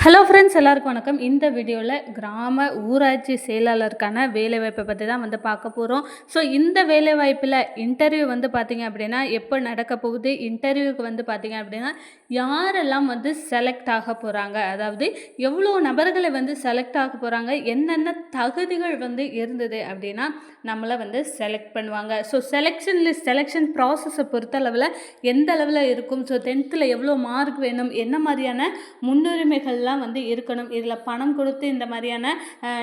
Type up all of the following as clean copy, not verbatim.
Hello friends, எல்லாருக்கும் வணக்கம். இந்த வீடியோவில் கிராம ஊராட்சி செயலாளருக்கான வேலைவாய்ப்பை பற்றி தான் பார்க்க போகிறோம். ஸோ இந்த வேலைவாய்ப்பில் இன்டர்வியூ பார்த்தீங்க அப்படின்னா எப்போ நடக்க போகுது, இன்டர்வியூக்கு பார்த்தீங்க அப்படின்னா யாரெல்லாம் செலக்ட் ஆக போகிறாங்க, அதாவது எவ்வளோ நபர்களை செலக்ட் ஆக போகிறாங்க, என்னென்ன தகுதிகள் இருந்தது அப்படின்னா நம்மளை செலக்ட் பண்ணுவாங்க. ஸோ செலெக்ஷன் ப்ராசஸை பொறுத்தளவில் எந்த அளவில் இருக்கும், ஸோ 10th எவ்வளோ மார்க் வேணும், என்ன மாதிரியான முன்னுரிமைகள்லாம் இருக்கணும், இதில் பணம் கொடுத்து இந்த மாதிரியான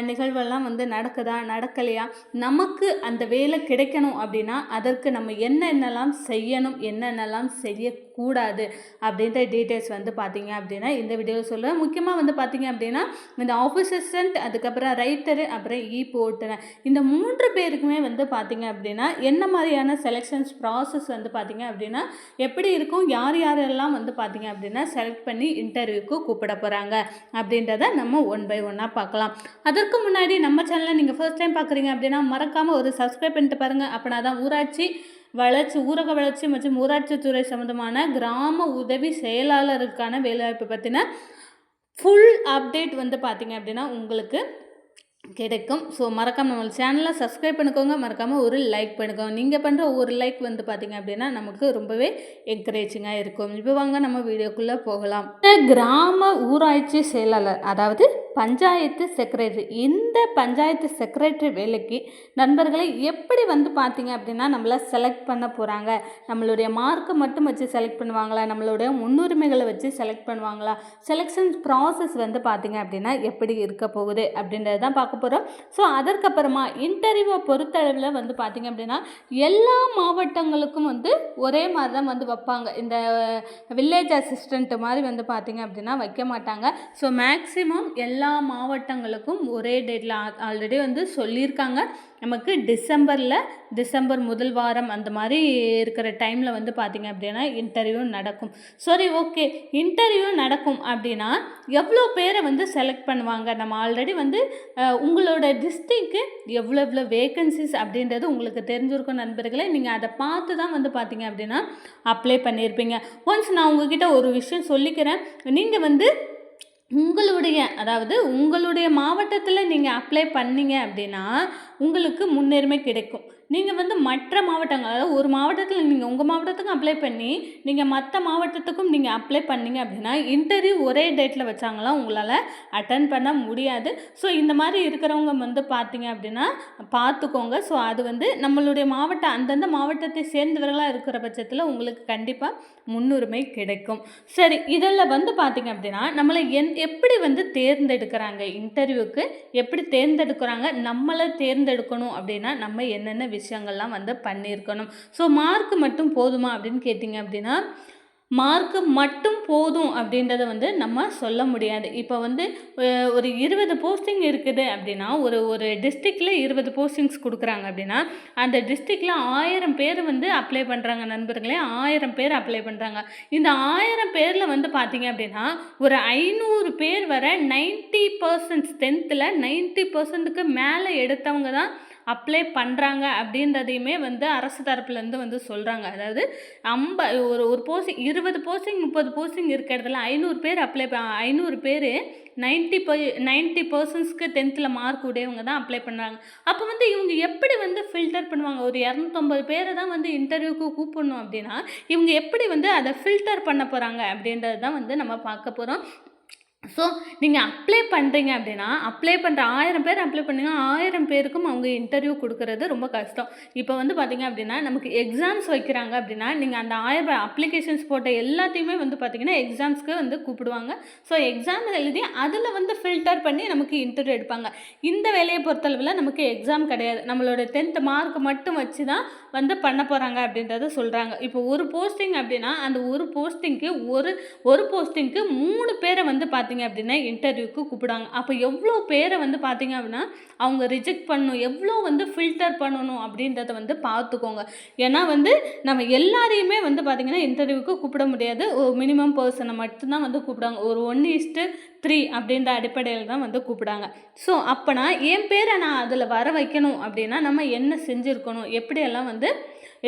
நிகழ்வெல்லாம் நடக்குதா நடக்கலையா, நமக்கு அந்த வேலை கிடைக்கணும் அப்படின்னா அதற்கு நம்ம என்னென்னலாம் செய்யணும், என்னென்னலாம் செய்யக்கூடாது அப்படின்ற டீட்டெயில்ஸ் பார்த்தீங்க அப்படின்னா இந்த வீடியோவில் சொல்லுவேன். முக்கியமாக பார்த்தீங்க அப்படின்னா இந்த ஆஃபீஸ் அசிஸ்டன்ட், அதுக்கப்புறம் ரைட்டரு, அப்புறம் போர்ட்டர், இந்த 3 பேருக்குமே பார்த்தீங்க அப்படின்னா என்ன மாதிரியான செலெக்ஷன்ஸ் ப்ராசஸ் பார்த்தீங்க அப்படின்னா எப்படி இருக்கும், யார் யாரெல்லாம் பார்த்தீங்க அப்படின்னா செலக்ட் பண்ணி இன்டர்வியூக்கு கூப்பிட போகிறாங்க அப்படின்றத நம்ம ஒன் பை ஒன்னாக பார்க்கலாம். அதற்கு முன்னாடி நம்ம சேனலை நீங்கள் ஃபர்ஸ்ட் டைம் பார்க்குறீங்க அப்படின்னா மறக்காமல் ஒரு சப்ஸ்கிரைப் பண்ணிட்டு பாருங்கள். அப்படின்னா தான் ஊரக வளர்ச்சி மற்றும் ஊராட்சித்துறை சம்மந்தமான கிராம உதவி செயலாளருக்கான வேலைவாய்ப்பு பற்றின ஃபுல் அப்டேட் பார்த்தீங்க அப்படின்னா உங்களுக்கு கிடைக்கும். ஸோ மறக்காமல் நம்ம சேனலை சப்ஸ்கிரைப் பண்ணிக்கோங்க, மறக்காமல் ஒரு லைக் பண்ணிக்கோங்க. நீங்கள் பண்ணுற ஒரு லைக் பார்த்தீங்க அப்படின்னா நமக்கு ரொம்பவே என்கரேஜிங்காக இருக்கும். இப்போ வாங்க நம்ம வீடியோக்குள்ளே போகலாம். கிராம ஊராட்சி செயலாளர், அதாவது பஞ்சாயத்து செக்ரட்டரி, இந்த பஞ்சாயத்து செக்ரட்டரி வேலைக்கு நண்பர்களை எப்படி பார்த்தீங்க அப்படின்னா நம்மளை செலக்ட் பண்ண போகிறாங்க, நம்மளுடைய மார்க்கை மட்டும் வச்சு செலக்ட் பண்ணுவாங்களா, நம்மளுடைய முன்னுரிமைகளை வச்சு செலக்ட் பண்ணுவாங்களா, செலெக்ஷன் ப்ராசஸ் பார்த்தீங்க அப்படின்னா எப்படி இருக்க போகுது அப்படின்றது தான் பார்க்க போகிறோம். ஸோ அதற்கப்புறமா இன்டர்வியூவை பொறுத்தளவில் பார்த்தீங்க அப்படின்னா எல்லா மாவட்டங்களுக்கும் ஒரே மாதிரி தான் வைப்பாங்க. இந்த வில்லேஜ் அசிஸ்டண்ட் மாதிரி பார்த்தீங்க அப்படின்னா வைக்க மாட்டாங்க. ஸோ மேக்ஸிமம் எல்லா மாவட்டங்களுக்கும் ஒரே டேட்டில் ஆல்ரெடி சொல்லியிருக்காங்க. நமக்கு டிசம்பர் முதல் வாரம் அந்த மாதிரி இருக்கிற டைமில் பார்த்தீங்க அப்படின்னா இன்டர்வியூ நடக்கும். சரி, ஓகே, இன்டர்வியூ நடக்கும் அப்படின்னா எவ்வளோ பேரை செலக்ட் பண்ணுவாங்க, நம்ம ஆல்ரெடி உங்களோட டிஸ்ட்ரிக்க்கு எவ்வளோ வேகன்சிஸ் அப்படின்றது உங்களுக்கு தெரிஞ்சிருக்கும் நண்பர்களே. நீங்கள் அதை பார்த்து தான் பார்த்தீங்க அப்படின்னா அப்ளை பண்ணியிருப்பீங்க. ஒன்ஸ் நான் உங்ககிட்ட ஒரு விஷயம் சொல்லிக்கிறேன். நீங்கள் உங்களுடைய மாவட்டத்தில் நீங்கள் அப்ளை பண்ணீங்க அப்படின்னா உங்களுக்கு முன்னுரிமை கிடைக்கும். நீங்கள் மற்ற மாவட்டங்கள், அதாவது ஒரு மாவட்டத்தில் நீங்கள் உங்கள் மாவட்டத்துக்கும் அப்ளை பண்ணி நீங்கள் மற்ற மாவட்டத்துக்கும் நீங்கள் அப்ளை பண்ணீங்க அப்படின்னா இன்டர்வியூ ஒரே டேட்டில் வச்சாங்களாம் உங்களால் அட்டன் பண்ண முடியாது. ஸோ இந்த மாதிரி இருக்கிறவங்க பார்த்தீங்க அப்படின்னா பார்த்துக்கோங்க. ஸோ அது நம்மளுடைய அந்தந்த மாவட்டத்தை சேர்ந்தவர்களாக இருக்கிற பட்சத்தில் உங்களுக்கு கண்டிப்பாக முன்னுரிமை கிடைக்கும். சரி, இதில் பார்த்தீங்க அப்படின்னா நம்மளை எப்படி தேர்ந்தெடுக்கிறாங்க, இன்டர்வியூக்கு எப்படி தேர்ந்தெடுக்கிறாங்க, நம்மளை தேர்ந்தெடுக்கணும் அப்படின்னா நம்ம என்னென்ன விஷயங்கள்லாம் பண்ணியிருக்கணும். ஸோ மார்க் மட்டும் போதுமா அப்படின்னு கேட்டிங்க அப்படின்னா மார்க்கு மட்டும் போதும் அப்படின்றத நம்ம சொல்ல முடியாது. இப்போ ஒரு 20 போஸ்டிங் இருக்குது அப்படின்னா ஒரு டிஸ்ட்ரிக்டில் 20 போஸ்டிங்ஸ் கொடுக்குறாங்க அப்படின்னா அந்த டிஸ்ட்ரிக்டில் 1000 பேர் அப்ளை பண்ணுறாங்க நண்பர்களே. 1000 பேர் அப்ளை பண்ணுறாங்க. இந்த 1000 பேரில் பார்த்தீங்க அப்படின்னா ஒரு 500 பேர் வர 90% 10th 90%க்கு மேலே எடுத்தவங்க தான் அப்ளை பண்ணுறாங்க அப்படின்றதையுமே அரசு தரப்புலேருந்து சொல்கிறாங்க. அதாவது ஒரு போஸ்டிங் 20 போஸ்டிங் 30 போஸ்டிங் இருக்கிற இடத்துல 500 பேர் 500 பேர் 90%க்கு 10th மார்க் உடையவங்க தான் அப்ளை பண்ணுறாங்க. அப்போ இவங்க எப்படி ஃபில்டர் பண்ணுவாங்க, ஒரு 250 பேரை தான் இன்டர்வியூக்கு கூப்பிடணும் அப்படின்னா இவங்க எப்படி அதை ஃபில்டர் பண்ண போகிறாங்க அப்படின்றது தான் நம்ம பார்க்க போகிறோம். ஸோ நீங்கள் அப்ளை பண்ணுறீங்க அப்படின்னா அப்ளை பண்ணுற 1000 பேர் அப்ளை பண்ணுங்க, 1000 பேருக்கும் அவங்க இன்டர்வியூ கொடுக்கறது ரொம்ப கஷ்டம். இப்போ பார்த்தீங்க அப்படின்னா நமக்கு எக்ஸாம்ஸ் வைக்கிறாங்க அப்படின்னா நீங்கள் அந்த 1000 அப்ளிகேஷன்ஸ் போட்ட எல்லாத்தையுமே பார்த்தீங்கன்னா எக்ஸாம்ஸ்க்கு கூப்பிடுவாங்க. ஸோ எக்ஸாம் எழுதி அதில் ஃபில்டர் பண்ணி நமக்கு இன்டர்வியூ எடுப்பாங்க. இந்த வேலையை பொறுத்தளவில் நமக்கு எக்ஸாம் கிடையாது, நம்மளோட 10th மார்க் மட்டும் வச்சு தான் பண்ண போகிறாங்க அப்படின்றத சொல்கிறாங்க. இப்போ ஒரு போஸ்டிங் அப்படின்னா அந்த ஒரு போஸ்டிங்க்கு ஒரு போஸ்டிங்க்கு 3 பேரை பார்த்தீங்க அப்படின்னா இன்டர்வியூக்கு கூப்பிடுவாங்க. அப்போ எவ்வளோ பேரை பார்த்தீங்க அப்படின்னா அவங்க ரிஜெக்ட் பண்ணணும், எவ்வளோ ஃபில்டர் பண்ணணும் அப்படின்றத பார்த்துக்கோங்க. ஏன்னா நம்ம எல்லாரையுமே பார்த்தீங்கன்னா இன்டர்வியூக்கு கூப்பிட முடியாது. ஒரு மினிமம் பர்சனை மட்டும்தான் கூப்பிடுவாங்க. ஒரு 1:3 அப்படின்ற அடிப்படையில் தான் கூப்பிடாங்க. ஸோ அப்போனா என் பேரை நான் அதில் வர வைக்கணும் அப்படின்னா நம்ம என்ன செஞ்சுருக்கணும், எப்படியெல்லாம்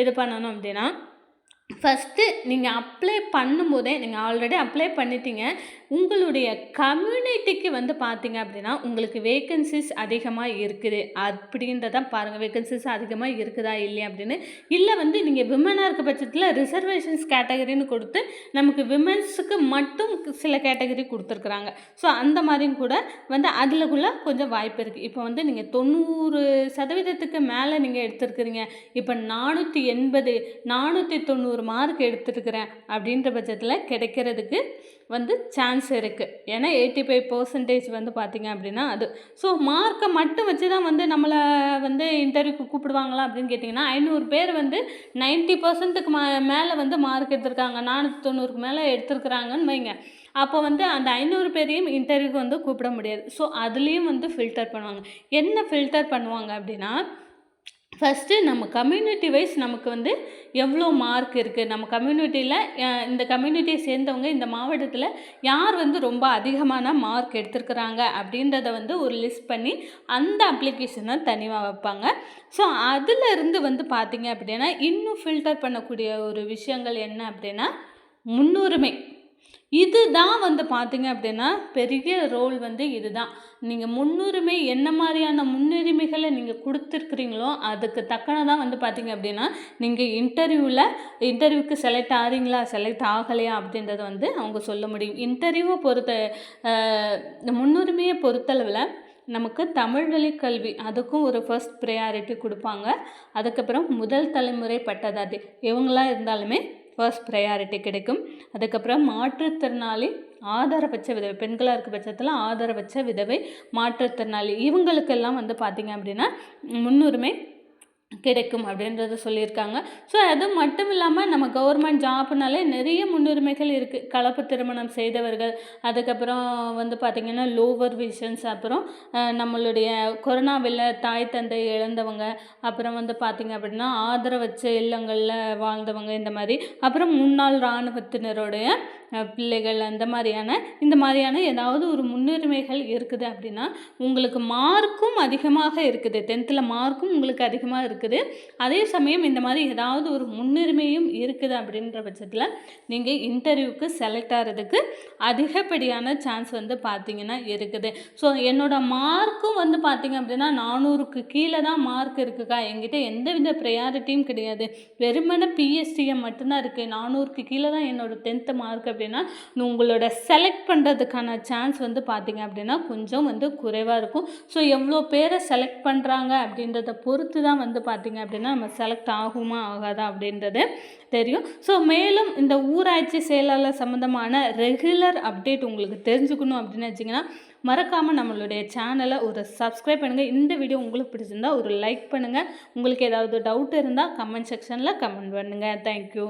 இது பண்ணணும் அப்படின்னா ஃபஸ்ட்டு நீங்கள் அப்ளை பண்ணும்போதே நீங்கள் ஆல்ரெடி அப்ளை பண்ணிட்டீங்க, உங்களுடைய கம்யூனிட்டிக்கு வந்து பார்த்தீங்க அப்படின்னா உங்களுக்கு வேக்கன்சிஸ் அதிகமாக இருக்குது அப்படின்றத பாருங்கள். வேக்கன்சிஸ் அதிகமாக இருக்குதா இல்லையா அப்படின்னு. இல்லை வந்து நீங்கள் விமனாக இருக்க பட்சத்தில் ரிசர்வேஷன்ஸ் கேட்டகரின்னு கொடுத்து நமக்கு விமென்ஸுக்கு மட்டும் சில கேட்டகரி கொடுத்துருக்குறாங்க. ஸோ அந்த மாதிரியும் கூட வந்து அதுலக்குள்ள கொஞ்சம் வாய்ப்பு இருக்குது. இப்போ வந்து நீங்கள் 90% மேலே நீங்கள் எடுத்துருக்குறீங்க, இப்போ 480 490 மார்க் எடுத்துருக்குறேன் அப்படின்ற பட்சத்தில் கிடைக்கிறதுக்கு வந்து சான்ஸ் இருக்குது. ஏன்னா 85% வந்து பார்த்திங்க அப்படின்னா அது. ஸோ மார்க்கை மட்டும் வச்சு தான் வந்து நம்மளை வந்து இன்டர்வியூக்கு கூப்பிடுவாங்களா அப்படின்னு கேட்டிங்கன்னா 500 பேர் வந்து 90%க்கு மேலே வந்து மார்க் எடுத்திருக்காங்க, 490க்கு மேலே எடுத்துருக்குறாங்கன்னு வைங்க. அப்போ வந்து அந்த 500 பேரையும் இன்டர்வியூக்கு வந்து கூப்பிட முடியாது. ஸோ அதுலேயும் வந்து ஃபில்டர் பண்ணுவாங்க. என்ன ஃபில்டர் பண்ணுவாங்க அப்படின்னா, ஃபஸ்ட்டு நம்ம கம்யூனிட்டி வைஸ் நமக்கு வந்து எவ்வளோ மார்க் இருக்குது, நம்ம கம்யூனிட்டியில் இந்த கம்யூனிட்டியை சேர்ந்தவங்க இந்த மாவட்டத்தில் யார் வந்து ரொம்ப அதிகமான மார்க் எடுத்துருக்குறாங்க அப்படின்றத வந்து ஒரு லிஸ்ட் பண்ணி அந்த அப்ளிகேஷனை தனியாக வைப்பாங்க. ஸோ அதிலிருந்து வந்து பார்த்திங்க அப்படின்னா இன்னும் ஃபில்டர் பண்ணக்கூடிய ஒரு விஷயங்கள் என்ன அப்படின்னா முன்னுரிமை. இதுதான் வந்து பார்த்திங்க அப்படின்னா பெரிய ரோல் வந்து இதுதான். நீங்கள் முன்னுரிமை என்ன மாதிரியான முன்னுரிமைகளை நீங்கள் கொடுத்துருக்குறீங்களோ அதுக்கு தக்கனதான் வந்து பார்த்திங்க அப்படின்னா நீங்கள் இன்டர்வியூக்கு செலக்ட் ஆகிறீங்களா செலக்ட் ஆகலையா அப்படின்றத வந்து அவங்க சொல்ல முடியும். இன்டர்வியூவை முன்னுரிமையை பொறுத்தளவில் நமக்கு தமிழ் வழி கல்வி அதுக்கும் ஒரு ஃபர்ஸ்ட் ப்ரையாரிட்டி கொடுப்பாங்க. அதுக்கப்புறம் முதல் தலைமுறை பட்டதாரி இவங்களாம் இருந்தாலுமே ஃபர்ஸ்ட் ப்ரையாரிட்டி கிடைக்கும். அதுக்கப்புறம் மாற்றுத்திறனாளி ஆதரவற்ற விதவை, பெண்களாக இருக்க பட்சத்தில் ஆதரவற்ற விதவை, மாற்றுத்திறனாளி இவங்களுக்கெல்லாம் வந்து பார்த்திங்க அப்படின்னா முன்னுரிமை கிடைக்கும் அப்படின்றத சொல்லியிருக்காங்க. ஸோ அது மட்டும் இல்லாமல் நம்ம கவர்மெண்ட் ஜாப்னாலே நிறைய முன்னுரிமைகள் இருக்குது. கலப்பு திருமணம் செய்தவர்கள், அதுக்கப்புறம் வந்து பார்த்திங்கன்னா லோவர் விஷன்ஸ், அப்புறம் நம்மளுடைய கொரோனாவில் தாய் தந்தை இழந்தவங்க, அப்புறம் வந்து பார்த்திங்க அப்படின்னா ஆதரவற்ற இல்லங்களில் வாழ்ந்தவங்க, இந்த மாதிரி, அப்புறம் முன்னாள் இராணுவத்தினருடைய பிள்ளைகள், இந்த மாதிரியான ஏதாவது ஒரு முன்னுரிமைகள் இருக்குது அப்படின்னா உங்களுக்கு மார்க்கும் அதிகமாக இருக்குது, 10th மார்க்கும் உங்களுக்கு அதிகமாக இருக்குது, அதே சமயம் இந்த மாதிரி ஏதாவது ஒரு முன்னுரிமையும் இருக்குது அப்படின்ற பட்சத்தில் நீங்கள் இன்டர்வியூக்கு செலக்ட் ஆகிறதுக்கு அதிகப்படியான சான்ஸ் வந்து பார்த்திங்கன்னா இருக்குது. ஸோ என்னோட மார்க்கும் வந்து பார்த்திங்க அப்படின்னா 400க்கு கீழே தான் மார்க் இருக்குக்கா, என்கிட்ட எந்தவித ப்ரையாரிட்டியும் கிடையாது, வெறுமனே பிஎஸ்டிஎம் மட்டும்தான் இருக்குது, 400க்கு கீழே தான் என்னோட 10th மார்க் அப்படின்னா உங்களோட செலக்ட் பண்ணுறதுக்கான சான்ஸ் வந்து பார்த்திங்க அப்படின்னா கொஞ்சம் வந்து குறைவாக இருக்கும். ஸோ எவ்வளோ பேரை செலக்ட் பண்ணுறாங்க அப்படின்றத பொறுத்து தான் வந்து பார்த்திங்க அப்படின்னா நம்ம செலக்ட் ஆகுமா ஆகாதா அப்படின்றது தெரியும். ஸோ மேலும் இந்த ஊராட்சி செயலாளர் சம்மந்தமான ரெகுலர் அப்டேட் உங்களுக்கு தெரிஞ்சுக்கணும் அப்படின்னு வச்சிங்கன்னா மறக்காமல் நம்மளுடைய சேனலை ஒரு சப்ஸ்கிரைப் பண்ணுங்கள். இந்த வீடியோ உங்களுக்கு பிடிச்சிருந்தால் ஒரு லைக் பண்ணுங்கள். உங்களுக்கு ஏதாவது டவுட் இருந்தால் கமெண்ட் செக்ஷனில் கமெண்ட் பண்ணுங்கள். தேங்க்யூ.